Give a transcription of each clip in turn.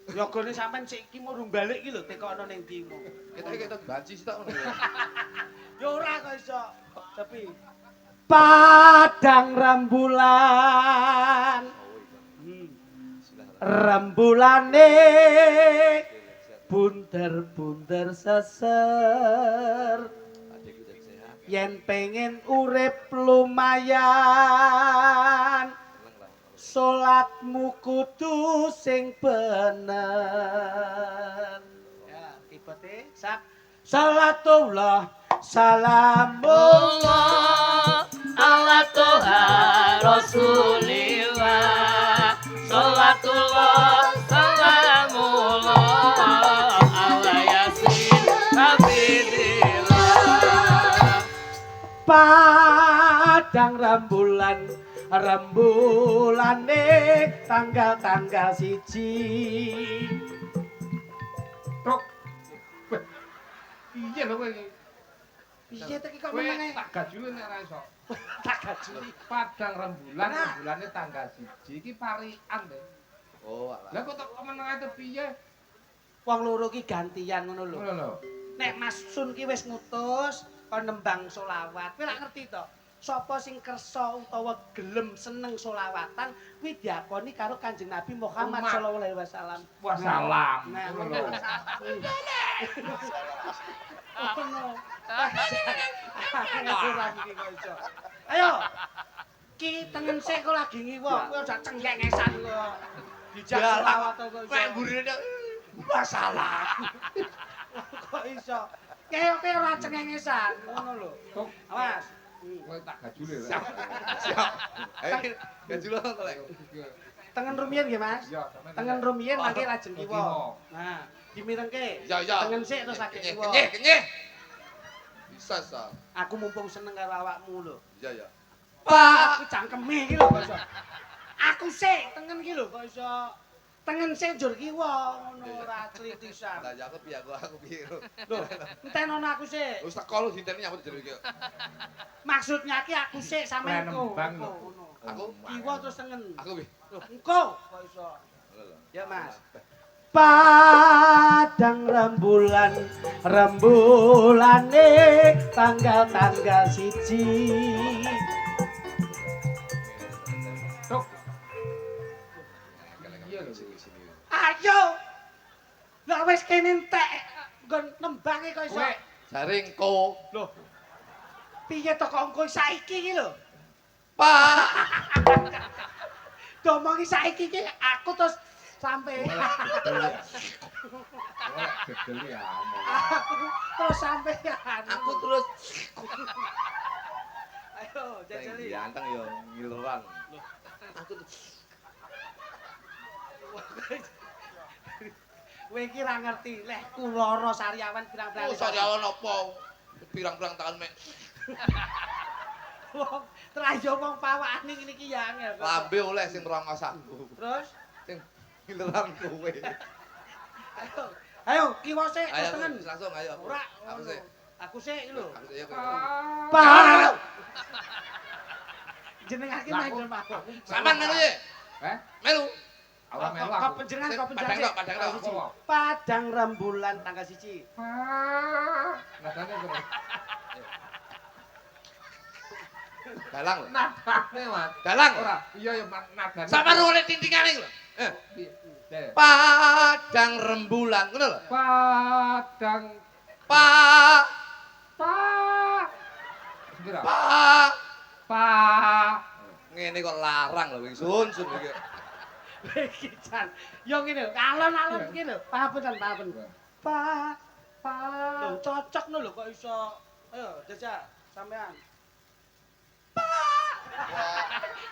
Yogane sampean sik iki mau balik iki lho tekono ning ndi mu. Ketok banci sih tak ngono. Ya ora kok iso. Tapi padang rembulan. Rembulane bunder-bunder seser. Yen pengen urip lumayan salatmu kudu sing bener. Ya, kibete sak salatullah salamullah ala toha rasulillah salatullah salamullah ala yasin habibillah padang rembulane tanggal siji Tok. Piye lho kowe iki? piye ta iki kok Kowe menenge tak gajuli nek ora iso. tak gajuli Padang rembulan tanggal 1 iki parikan deh. Oh, alah. Lah kok tak meneng itu piye? wong loro ki gantian ngono lho Ngono lho. nek Mas Sun ki wis ngutus kon nembang selawat kowe lak ngerti to sapa sing kersa utawa gelem seneng selawatan kuwi diakoni karo Kanjeng Nabi Muhammad sallallahu alaihi wasallam. Wassalam. Nah, Ngono ngono. lho. Ayo. Ki tengen sik kok lagi ngiwo, kowe aja cengkengesan kok. Dijak selawat kok iso. Nek burine Masalah. Kok iso? Kayak ora cengengesan, ngono lho. Tok. Awas. Kowe tak gajuli lho. siap. Ayo, gajulo to lek. Tengen rumiyin nggih, Mas. Iya, sampeyan. Tengen rumiyin mangke lajeng kiwa. Kiwa. Nah, dimirengke. Ya, ya. Tengen sik terus lagi kiwa. Kenyeh. Bisa, sa. Aku mumpung seneng karo awakmu lho. Iya, ya. Pak, aku cangkeme iki lho kok iso. Aku sik tengen iki lho kok iso. Tengen sik njur kiwa ngono ora clitisan. Lah ya aku piye aku piye. Lho, entenono aku sik. Wis teko lho dinteni nyambut jero iki. Maksudnya ki aku sik sampean engko. Nembang lho. Ngono. Aku Kiwa terus tengen. aku piye? Lho, engko kok iso. Lho. Ya, Mas. Padang rembulane tanggal siji. Tok. Iya lho. Ayo. Lah wis kene entek nggon nembange kok iso. Kowe Jaringko. Lho. Piye to kok engko saiki iki lho? Pak. Domongi saiki iki aku terus sampe. Gedeli ya. Aku terus sampean. Aku terus Ayo jajali. ganteng yo ngileran. Aku Kowe iki ra ngerti, leh kuloro Sariawan pirang-pirang. Oh, Sariawan apa? Pirang-pirang tahun mek. Wong trayo wong pawakane ngene iki ya angel. Lambe oleh sing merongos aku. Terus Sing ngileran kowe. ayo. Ayo kiwa sik Ayo tengen. langsung ayo. Ora Aku sih. Aku sik iki lho. Aku sih. Pak. Jenengan ki mangkel mabok. Sampean melu ye? Eh? Melu. Ora melu Kok aku. panjenengan kok Padang panjenengan. tok, padang tok. Siji. Padang rembulan tanggal 1. Nadane kok. Dalang lho. Nadane, Mas. Dalang. Ora, iya ya nadane. Sampean rene tintingane lho. Piye? Padang rembulan ngono lho. Padang Pa pa. Kira. pa Pa. ngene kok larang lho sun iki. Iki jan. Yo ngene lho, alon-alon iki lho. Pahapunten. Pa. Lho cocok lho kok iso. Ayo, Jaja, sampean.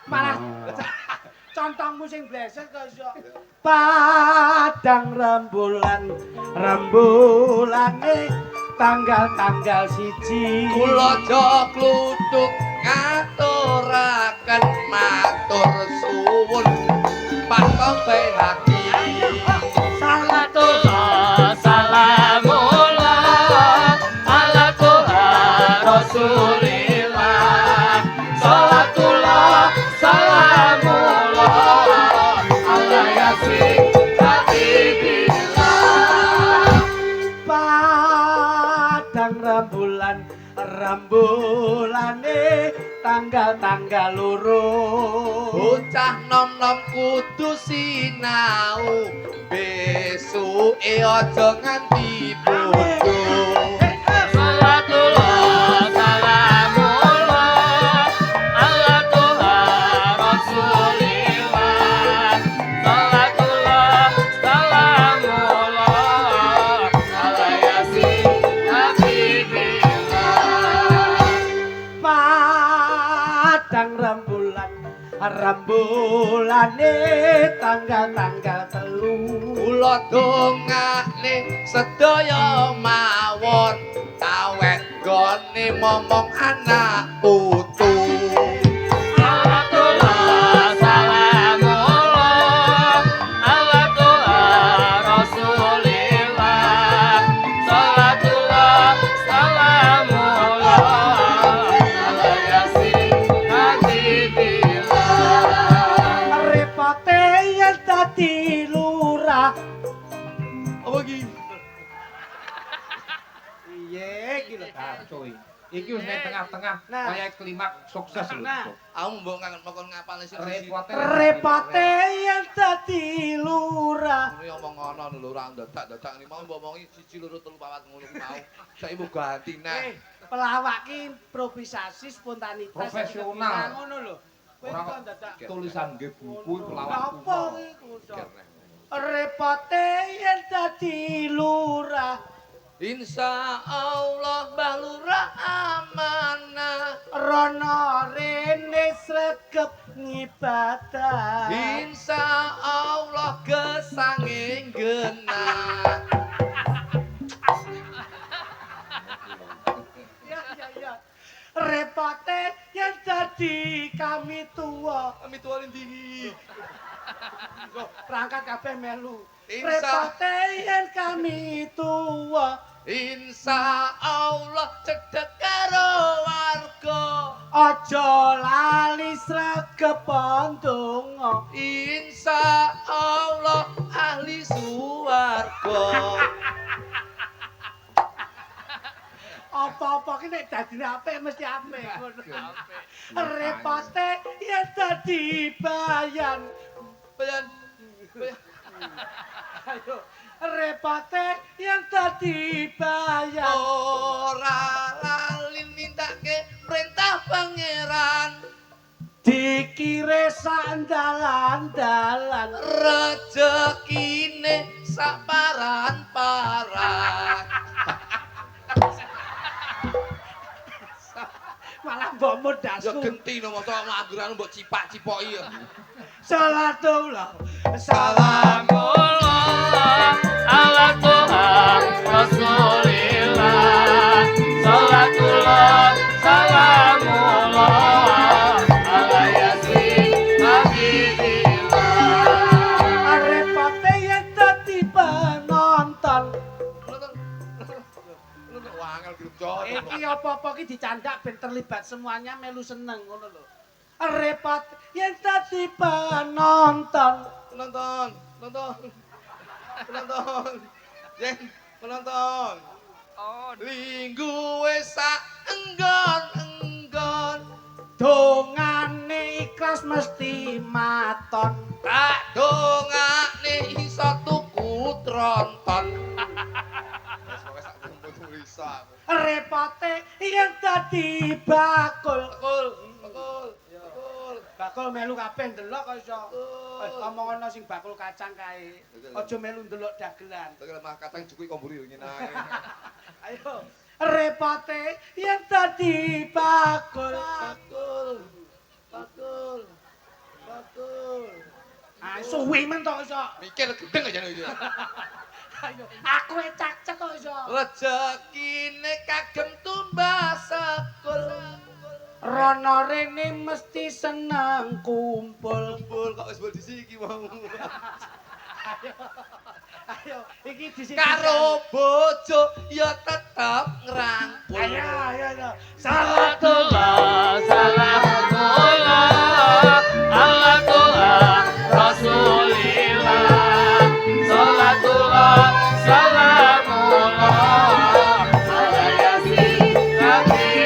Malah contongmu sing bleset kok iso. Padang rembulane tanggal 1. Kula jo kluthuk ngaturaken matur suwun Pak Haki. Salatullah salamullah ala toha rasulillah salatullah salamullah ala yasin habibi Rembulane tanggal-tanggal loro. Bocah nom-nom kudu sinau, besuke aja nganti bodho. Salatullah salamullah ala Tuhan Rasulillah. Salatullah salamullah ala Yasin Habibillah. Padang rembulane tanggal-tanggal telu. Kula dongane sedaya mawon, awet gone momong anak putu. Salatullah salamullah ala Tuhan Rasulillah. Salatullah salamullah ala Yasin Habibillah. Repote yen dadi lurah. Apa iki? Piye iki lho. Kacau iki. Iki wis ning tengah-tengah Nah. kaya klimak sukses lho. Nah. Aku mbok kangen mokon ngapalne sik. Repote yen dadi lurah. Ngono omong ngono lho ora dadak-dadak ngene mau mbok omongi 1 2 3 4 ngono ku mau. Saiki mbok ganti neh. Pelawak ki improvisasi spontanitas. Profesional. Ngono lho. Kowe Ora kok dadak tulisan nggih buku pelawak apa kuno. iku? Repote yen dadi lurah. Insya Allah Mbah Lurah amanah. Rono rene sregep ngibadah. Insya Allah gesange genah. Ya. Repote yen dadi kami tuwa. Kami tuwalin tinggi. Perangkat kabeh melu. Insya- Repote yen kami tuwa. Insya Allah cedhek karo warga. Aja lali sregep ndonga. Insya Allah ahli suwarga. Apa-apa ki nek dadine apik mesti apik ngono. Repote yen dadi bayan. Bayan. Ayo. Repote yen dadi bayan. Ora lali nindakake perintah pangeran. Dikire sandalan-dalan. Rezekine saparan-paran. Malah mbok Ya modasku. genti no masa ngangguran mbok cipak-cipoki ya. Salatullah. Salamullah ala Tuhan Rasulillah. Salatullah salamullah ala Yasin Habibillah. Repote yen dadi penonton. Wah, angel grup Iki apa-apa ki dicandak ben terlibat semuanya melu seneng ngono lho. Repot yen dadi penonton. Penonton. Jeng, penonton. Linggu wis sak enggon-enggon. Dongane ikhlas mesti maton. Tak dongane iso tuku tronton. Wis pokoke sak kumpul iso. Repote yen dadi bakul. Bakul. Bakul melu kabeh ndelok kok iso. Omong ana sing bakul kacang kae. Aja melu ndelok dagelan. Tekel mah katang cukup komburi ngene ae. Ayo. Repote yen dadi bakul. Ah, suwi men tok iso. Mikir gedeng aja iki. Ayo, aku cak-cak kok iso. Rezekine kagem tumbas sekul. Rono rene mesti seneng kumpul. Kumpul kok wis disiki mau. Ayo, iki disini. Karo bojo ya tetep ngrangkul. Ayo. Salatullah salamullah ala Tuhan Rasulillah. Salatullah salamullah ala Yasin Habibillah.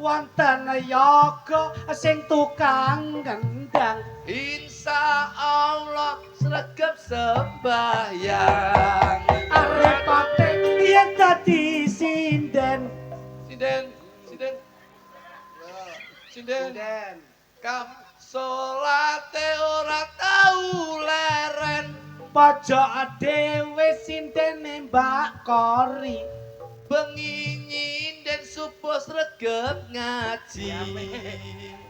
wonten yoga sing tukang gendang. Insya Allah sregep sembahyang. Repote yen dadi sinden. Sinden, sinden. Sinden. Sinden. Kam salate ora tau leren. Pojok dhewe sindene Mbak Kori. Bengi nyinden subuh sregep ngaji.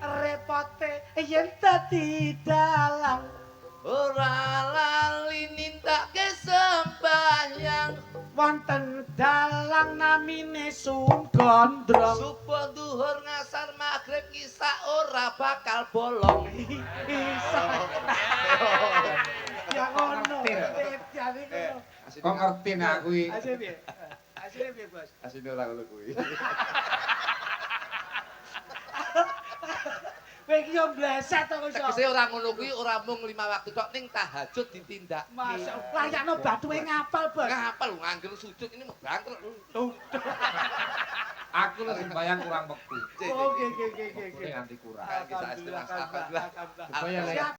Repote yen dadi dalang. Ora lali nindake sembahyang. Wonten dalang namine Sugandra. Subuh duhur ngasar magrib ngisa ora bakal bolong. Isa. Ya ngono. Jane ngono. Kok ngerti nek aku iki? Asine piye? Asine piye, Bos? Asine ora ngono kuwi. Kowe iki yo bleset to kok iso. Tegese ora ngono kuwi ora mung 5 waktu tok ning tahajud ditindak. Masya layakno bathuke ngapal, Bos. Ngapal lho nganggur sujud ini mau bangkrut. Aku lho sembayang kurang wektu. Oke. Nganti kurang. Kita istilah Alhamdulillah. alhamdulillah. Supaya lek Siap.